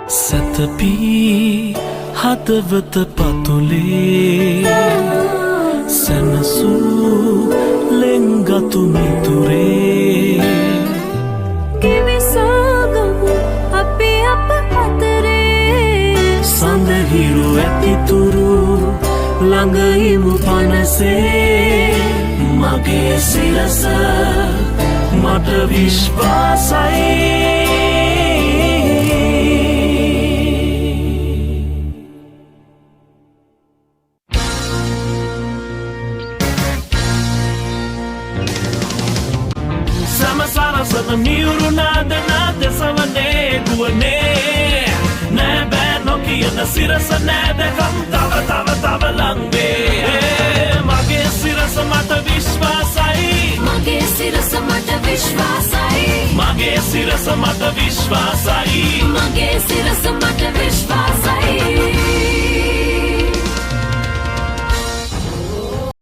සැතපී හදවත පතුලේ සැනසූ ලෙන්ගතු මිතුරේ කිවිසාගමු අපි අප අතරේ සඳහිරු ඇතිතුරු ළඟයිමු පනසේ මගේ සිරස මට විශ්වාසයි Sama miuru nada nada savane duane na ba no kiya na sirasa nada kam tava langbe mage sirasa mata vishwasai මගේ සිරස මට විශ්වාසයි mage sirasa mata vishwasai